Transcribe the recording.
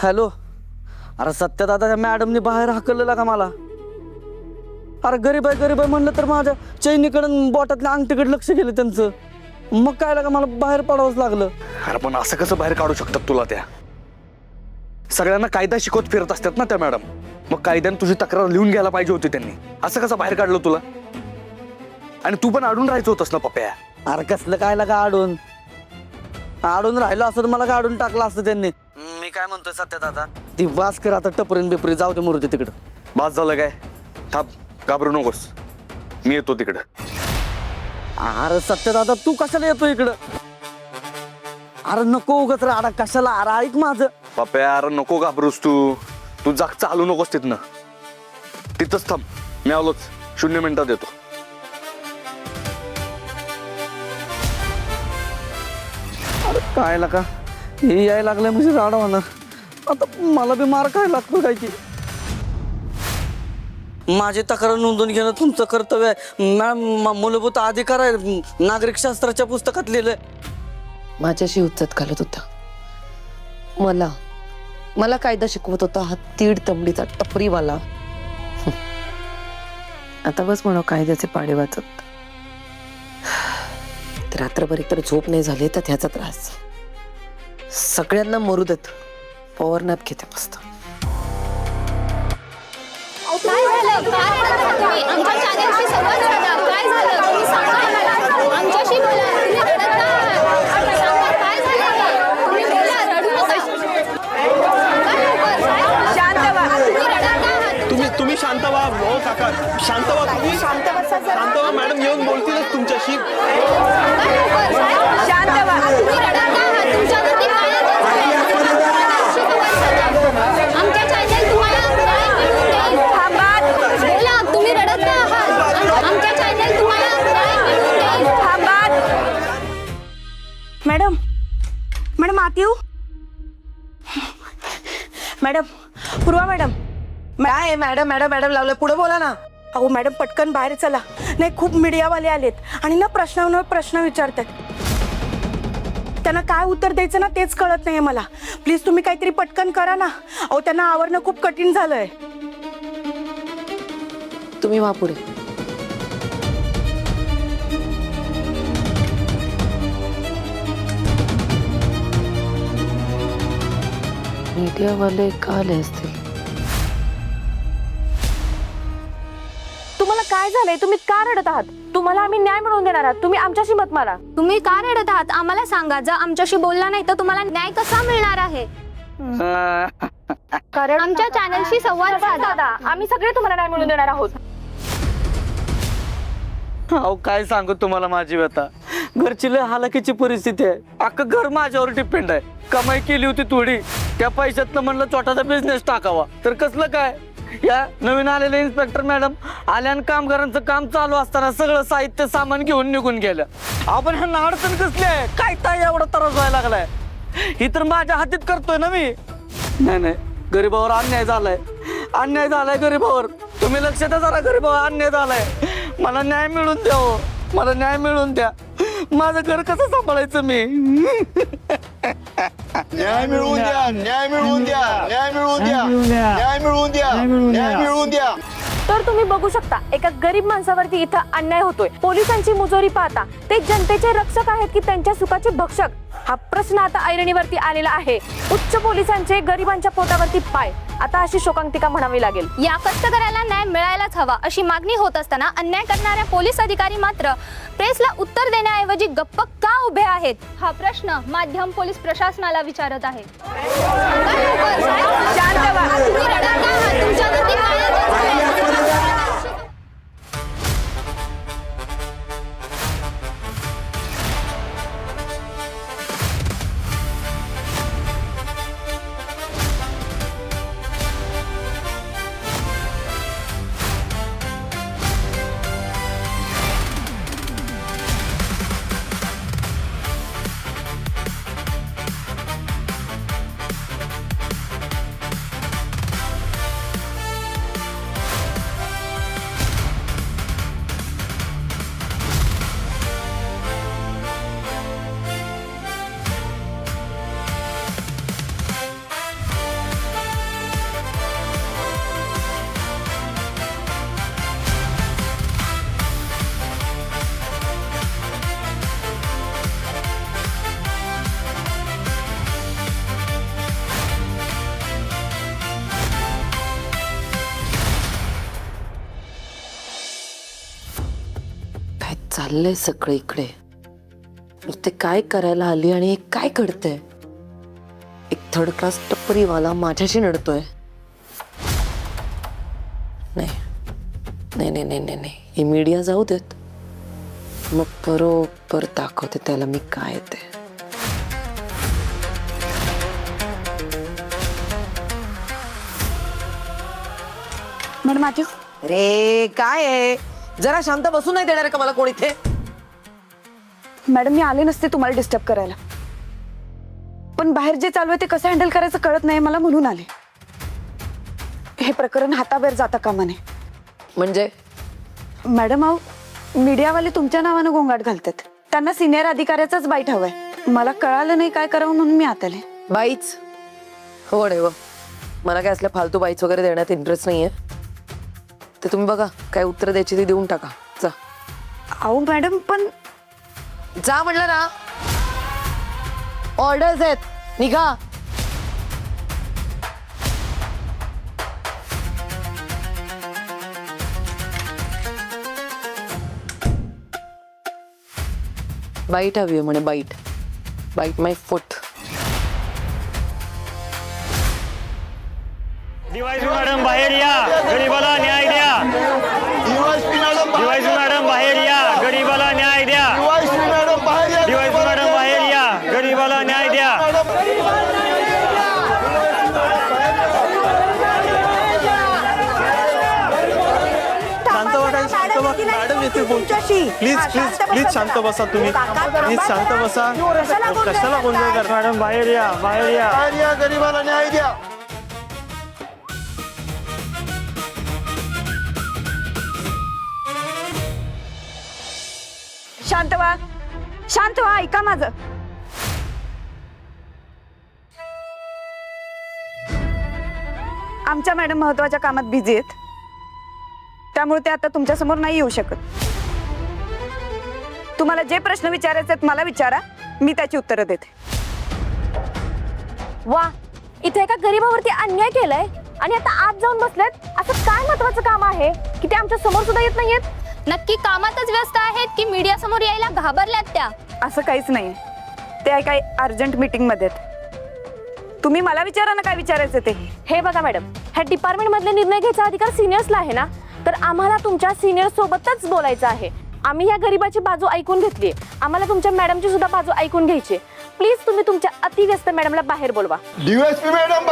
Hello. अरे सत्य दादा मॅडमने बाहेर हाकललेला का मला? अरे गरीब आहे म्हणलं तर माझ्या चैनीकडे बोटातल्या अंगठीकडे लक्ष गेलं त्यांचं. मग काय लागा मला बाहेर पडावंच लागलं. अरे पण असं कसं बाहेर काढू शकतात तुला? त्या सगळ्यांना कायदा शिकवत फिरत असतात ना त्या मॅडम. मग कायद्याने तुझी तक्रार लिहून घ्यायला पाहिजे होती त्यांनी. असं कसं बाहेर काढलं तुला? आणि तू पण अडून राहायचं होतस ना पप्या. अरे कसलं काय लागा आडून राहिलो असं मला काढून टाकलं असतं त्यांनी. मी काय म्हणतोय सत्य दादा, ती वास कर आता टपरीन बिपरी जाऊ दे मूर्ती तिकडं. बास झालं काय? थांब, घाबरू नकोस, मी येतो तिकडं. अरे सत्य दादा तू कशाला येतो इकडं? अरे नको उगाच राडा कशाला. अरे ऐक माझं. पप्या अरे नको घाबरूस तू. तू जाग चालू नकोस तिथनं. तिथंच थांब, मी आलोच. 0 मिनिटात येतो. अरे काय लागा हे यायला लागलंय म्हणजे राडा होणार. आता मला बी मार काय लागतो काय की. माझी तक्रार नोंदवून घेणं तुमचं कर्तव्य आहे मॅम. मूलभूत अधिकार आहे, नागरिक शास्त्राच्या पुस्तकात लिहिलंय. माझ्याशी उच्चत घालत होता. मला कायदा शिकवत होता हा तीड तंबडीचा टपरीवाला. आता बस म्हणू कायद्याचे पाडे वाचत. रात्रभर एकतर झोप नाही झाली तर ह्याचा त्रास. सगळ्यांना मरू देत. पॉवर नॅप घेते मस्त. काय झालं? काय रडत तुम्ही? आमच्या चॅनलशी संवाद साधा. काय झालं? तुम्ही सांगा मला. आमच्याशी बोला. तुम्ही रडत आहात. सांगा काय झालं? तुम्ही बोला, रडू नका. सांगा लवकर. शांत व्हा. तुम्ही रडत आहात. तुम्ही शांत व्हा. हो काका शांत व्हा. तुम्ही शांत व्हा. मॅडम येऊन बोलतीलच तुमच्याशी. सांगा लवकर. शांत व्हा. तुम्ही रडत आहात. तुमच्यावरती काय आमच्या चॅनल तुम्हाला न्याय मिळवून देईल. बोला, तुम्ही रडत आहात. आमच्या चॅनल तुम्हाला न्याय मिळवून देईल. मॅडम आत येऊ? मॅडम पूर्वा मॅडम. काय मॅडम मॅडम मॅडम लावलं? पुढे बोला ना. अहो मॅडम पटकन बाहेर चला. नाही खूप मीडियावाले आलेत आणि ना प्रश्नावर प्रश्न विचारतात. त्यांना काय उत्तर द्यायचं ना तेच कळत नाहीये मला. प्लीज तुम्ही काहीतरी पटकन करा ना. अहो त्यांना आवरणं खूप कठीण झालंय. तुम्ही व्हा पुढे. मीडियावाले का आले असतील? तुम्हाला काय झालंय? तुम्ही का रडत आहात? तुम्हाला आम्ही न्याय मिळवून देणार आहात. तुम्ही आमच्याशी मत मारा. तुम्ही का रडत आहात आम्हाला सांगा. जर आमच्याशी बोलला नाही तर तुम्हाला न्याय कसा मिळणार आहे? कारण आमच्या चॅनलशी संवाद साधा. आम्ही सगळे तुम्हाला न्याय मिळवून देणार आहोत. अहो काय सांगू तुम्हाला माझी व्यथा. घरची लय हालाकीची परिस्थिती आहे. अख्खं घर माझ्यावर डिपेंड आहे. कमाई केली होती थोडी, त्या पैशातनं म्हणलं छोटासा बिझनेस टाकावा. तर कसलं काय, या नवीन आलेले इन्स्पेक्टर मॅडम आल्या आणि कामगारांचं काम चालू असताना सगळं साहित्य सामान घेऊन निघून गेलं. आपण ह्यांना अडचण कसली आहे काय ताई एवढा त्रास व्हायला लागलाय. ही तर माझ्या हातीत करतोय ना मी. नाही गरीबावर अन्याय झालाय गरीबावर. तुम्ही लक्ष द्या जरा. गरीबावर अन्याय झालाय. मला न्याय मिळून द्या. हो मला न्याय मिळून द्या. माझं घर कसं सांभाळायचं मी? न्याय मिळवून द्या. न्याय मिळवून द्या. न्याय मिळवून द्या. न्याय मिळवून द्या. न्याय मिळवून द्या. तर तुम्ही बघू शकता एका गरीब माणसावरती इथं अन्याय होतोय. पोलिसांची मुजोरी पाहता ते जनतेचे रक्षक आहेत की त्यांच्या सुखाचे भक्षक? हा प्रश्न आता ऐरणीवरती आलेला आहे. उच्च पोलिसांचे गरिबांच्या पोटावरती पाय. आता अशी शोकांतिका म्हणावी लागेल. या कष्टकऱ्याला न्याय मिळायलाच हवा अशी मागणी होत असताना अन्याय करणाऱ्या पोलीस अधिकारी मात्र प्रेसला उत्तर देण्याऐवजी गप्प का उभे आहेत? हा प्रश्न माध्यम पोलीस प्रशासनाला विचारत आहे. शांत व्हा. तुम्ही रडत आहात. तुमच्यावरती काय चाललंय सगळं इकडे. ते काय करायला आली आणि हे काय घडतंय? एक थर्ड क्लास टप्परीवाला माझ्याशी नडतोय. नाही नाही नाही नाही नाही नाही, ही मीडिया जाऊ देत, मग बरोबर दाखवते त्याला मी काय ते. मॅडम आजी रे काय आहे, जरा शांत बसू नाही देणार का मला कोण इथे? मॅडम मी आले नसते तुम्हाला डिस्टर्ब करायला, पण बाहेर जे चालू आहे ते कसं हँडल करायचं कळत नाही मला, म्हणून आले. हे प्रकरण हाताबाहेर जाता कामा नये. म्हणजे मॅडम अहो, मीडियावाले तुमच्या नावानं गोंगाट घालतात. त्यांना सिनियर अधिकाऱ्याचाच बाईट हवाय. मला कळालं नाही काय करावं म्हणून मी आत आले. बाईच हो रे, मला काय असल्या फालतू बाईच वगैरे देण्यात इंटरेस्ट नाहीये. ते तुम्ही बघा काय उत्तर द्यायची ती देऊन टाका. जा अहो मॅडम पण जा म्हणलं ना, ऑर्डर्स आहेत, निघा. बाईट हवी आहे म्हणे, बाईट. बाईट माय फुट. डीवायसी मॅडम बाहेर या, गरीबाला न्याय द्या. डीवायसपी मॅडम डीवायसी मॅडम बाहेर या, गरीबाला न्याय द्या. डीवायसपी मॅडम बाहेर या. डीवायसी मॅडम बाहेर या, गरीबाला न्याय द्या. प्लीज शांत बसा तुम्ही. प्लीज शांत बसा. कशाला गोंधळ करता? मॅडम बाहेर या, बाहेर या. बाहेर या, गरीबाला न्याय द्या. शांत व्हा, शांत व्हा, ऐका माझं. आमच्या मॅडम महत्वाच्या कामात बिझी आहेत, त्यामुळे ते आता तुमच्या समोर नाही येऊ शकत. तुम्हाला जे प्रश्न विचारायचे आहेत मला विचारा, मी त्याची उत्तरं देते. वा, इथे एका गरीबावरती अन्याय केलाय आणि आता आत जाऊन बसलेत. असं काय महत्वाचं काम आहे की ते आमच्या समोर सुद्धा येत नाहीयेत? नक्की कामातच व्यस्त आहेत की मीडिया समोर यायला घाबरल्यात त्या? असं काहीच नाही, ते काही अर्जंट मीटिंग मध्ये आहेत. तुम्ही मला विचारा ना काय विचारायचं ते. हे बघा मॅडम, ह्या डिपार्टमेंट मधले निर्णय घ्यायचा अधिकार सिनियर्सला आहे ना, तर आम्हाला तुमच्या सिनियर सोबतच बोलायचं आहे. आम्ही ह्या गरीबाची बाजू ऐकून घेतली, आम्हाला तुमच्या मॅडमची सुद्धा बाजू ऐकून घ्यायची. प्लीज तुम्ही तुमच्या अतिव्यस्त मॅडमला बाहेर बोलवा. DYSP madam